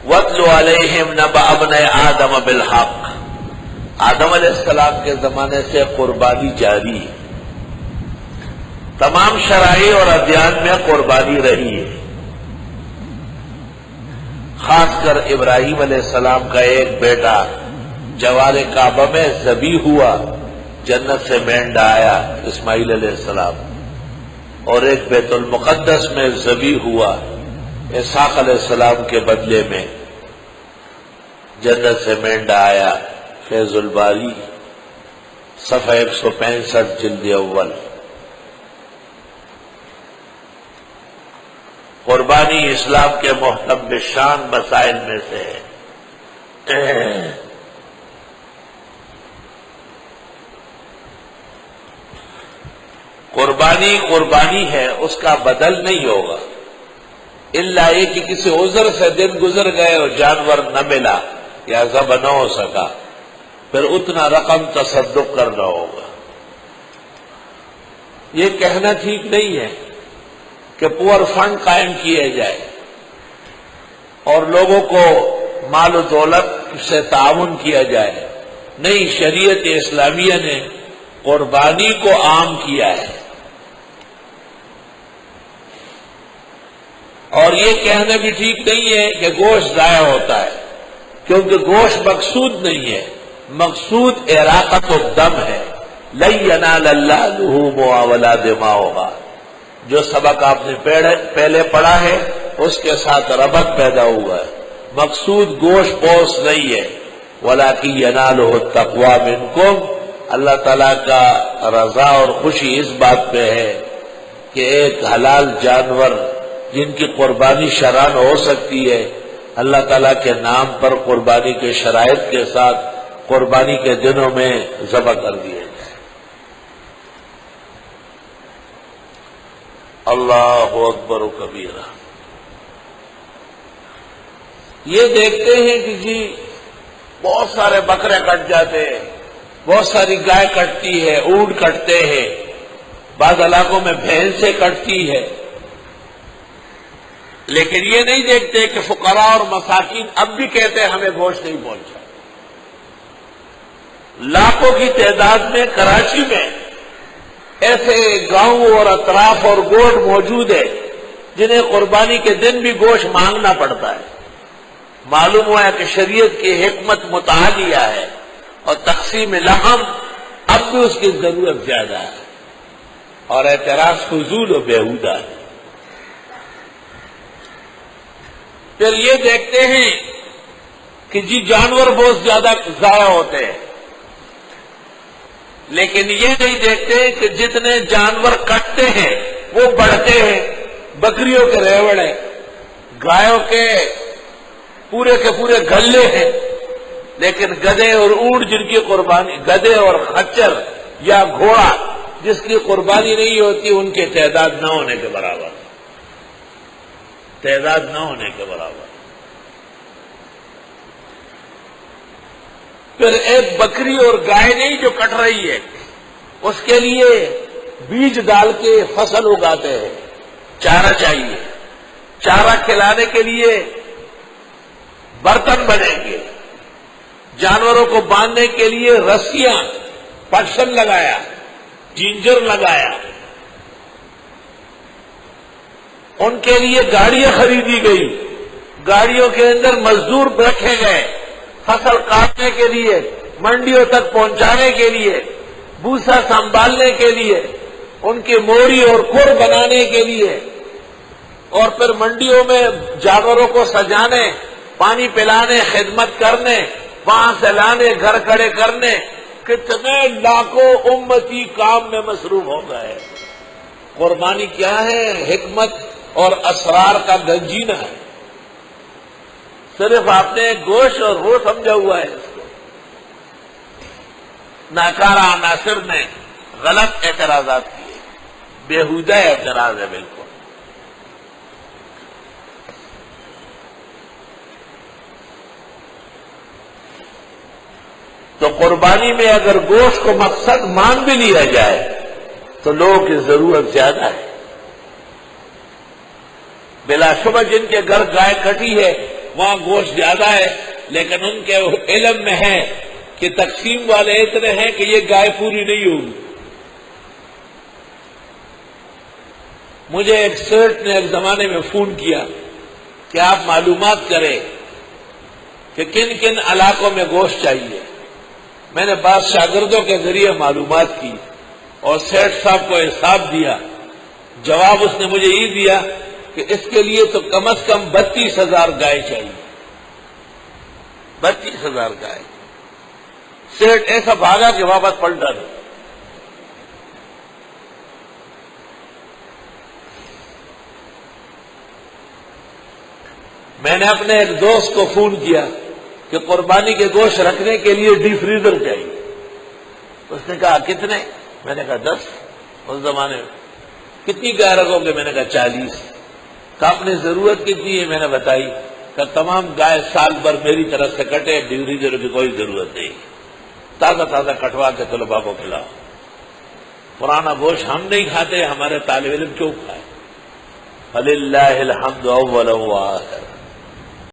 وَاتْلُ عَلَيْهِمْ نَبَأَ ابْنَيْ آدَمَ بِالْحَقِّ، آدم علیہ السلام کے زمانے سے قربانی جاری ہے، تمام شرائع اور ادیان میں قربانی رہی ہے۔ خاص کر ابراہیم علیہ السلام کا ایک بیٹا جوار کعبہ میں ذبیح ہوا، جنت سے مینڈا آیا اسماعیل علیہ السلام، اور ایک بیت المقدس میں ذبیح ہوا اسحاق علیہ السلام کے بدلے میں، جنت سے مینڈا آیا۔ فیض الباری صفحہ 165 جلد اول۔ قربانی اسلام کے محتم شان مسائل میں سے ہے۔ قربانی قربانی ہے، اس کا بدل نہیں ہوگا، الا یہ کہ کسی عذر سے دن گزر گئے اور جانور نہ ملا یا ذبح نہ ہو سکا، پھر اتنا رقم تصدق کرنا ہوگا۔ یہ کہنا ٹھیک نہیں ہے کہ پور فنڈ قائم کیے جائے اور لوگوں کو مال و دولت سے تعاون کیا جائے، نہیں، شریعت اسلامیہ نے قربانی کو عام کیا ہے۔ اور یہ کہنا بھی ٹھیک نہیں ہے کہ گوشت ضائع ہوتا ہے، کیونکہ گوشت مقصود نہیں ہے، مقصود اراقۃ الدم ہے۔ لن ینال اللہ لحومھا ولا دماؤھا، جو سبق آپ نے پہلے پڑھا ہے اس کے ساتھ ربط پیدا ہوا ہے، مقصود گوشت پوش نہیں ہے۔ ولکن ینالہ التقوی منکم، اللہ تعالیٰ کا رضا اور خوشی اس بات پہ ہے کہ ایک حلال جانور جن کی قربانی شرعاً ہو سکتی ہے، اللہ تعالیٰ کے نام پر قربانی کے شرائط کے ساتھ قربانی کے دنوں میں ذبح کر دیے جائے۔ اللہ اکبر و کبیرہ۔ یہ دیکھتے ہیں کہ جی بہت سارے بکرے کٹ جاتے ہیں، بہت ساری گائے کٹتی ہے، اونٹ کٹتے ہیں، بعض علاقوں میں بھینسیں کٹتی ہے، لیکن یہ نہیں دیکھتے کہ فقراء اور مساکین اب بھی کہتے ہیں ہمیں گوشت نہیں پہنچا۔ لاکھوں کی تعداد میں کراچی میں ایسے گاؤں اور اطراف اور گوٹھ موجود ہے جنہیں قربانی کے دن بھی گوشت مانگنا پڑتا ہے۔ معلوم ہوا ہے کہ شریعت کی حکمت متعالیہ ہے اور تقسیم لحم اب بھی اس کی ضرورت زیادہ ہے، اور اعتراض فضول و بیہودہ ہے۔ پھر یہ دیکھتے ہیں کہ جی جانور بہت زیادہ ضائع ہوتے ہیں، لیکن یہ نہیں دیکھتے کہ جتنے جانور کٹتے ہیں وہ بڑھتے ہیں۔ بکریوں کے ریوڑ ہیں، گایوں کے پورے گلے ہیں، لیکن گدھے اور اونٹ جن کی قربانی، گدھے اور خچر یا گھوڑا جس کی قربانی نہیں ہوتی، ان کی تعداد نہ ہونے کے برابر، تعداد نہ ہونے کے برابر۔ پھر ایک بکری اور گائے نہیں جو کٹ رہی ہے، اس کے لیے بیج ڈال کے فصل اگاتے ہیں، چارہ چاہیے، چارہ کھلانے کے لیے برتن بنیں گے، جانوروں کو باندھنے کے لیے رسیاں، پٹسن لگایا، جنجر لگایا، ان کے لیے گاڑیاں خریدی گئی، گاڑیوں کے اندر مزدور رکھے گئے، فصل کاٹنے کے لیے، منڈیوں تک پہنچانے کے لیے، بھوسا سنبھالنے کے لیے، ان کی موری اور کھر بنانے کے لیے، اور پھر منڈیوں میں جانوروں کو سجانے، پانی پلانے، خدمت کرنے، وہاں سے لانے، گھر کھڑے کرنے، کتنے لاکھوں امتی کام میں مصروف ہو گئے۔ قربانی کیا ہے؟ حکمت اور اسرار کا گنجینہ ہے۔ صرف آپ نے گوشت اور وہ سمجھا ہوا ہے اس کو۔ ناکارہ عناصر نے غلط اعتراضات کیے، بیہودہ اعتراض ہے بالکل۔ تو قربانی میں اگر گوشت کو مقصد مان بھی لیا جائے تو لوگوں کی ضرورت زیادہ ہے۔ بلا شبہ جن کے گھر گائے کٹی ہے وہاں گوشت زیادہ ہے، لیکن ان کے علم میں ہے کہ تقسیم والے اتنے ہیں کہ یہ گائے پوری نہیں ہوگی۔ مجھے ایک سیٹ نے ایک زمانے میں فون کیا کہ آپ معلومات کریں کہ کن کن علاقوں میں گوشت چاہیے۔ میں نے بعض شاگردوں کے ذریعے معلومات کی اور سیٹھ صاحب کو حساب دیا۔ جواب اس نے مجھے یہ دیا کہ اس کے لیے تو کم از کم 32,000 گائے چاہیے، 32,000 گائے۔ سیٹھ ایسا بھاگا کہ واپس پلٹا نہیں۔ میں نے اپنے ایک دوست کو فون کیا کہ قربانی کے گوشت رکھنے کے لیے ڈی فریزر چاہیے۔ اس نے کہا کتنے؟ میں نے کہا 10۔ اس زمانے میں کتنی گائے رکھو گے؟ میں نے کہا 40۔ کہا اپنی ضرورت کتنی ہے؟ میں نے بتائی۔ کہ تمام گائے سال بھر میری طرف سے کٹے، ڈی فریزر کی کوئی ضرورت نہیں، تازہ تازہ کٹوا کے طلباء کو کھلاؤ۔ پرانا گوشت ہم نہیں کھاتے، ہمارے طالب علم کیوں کھائے؟ فللہ الحمد اولا وآخر۔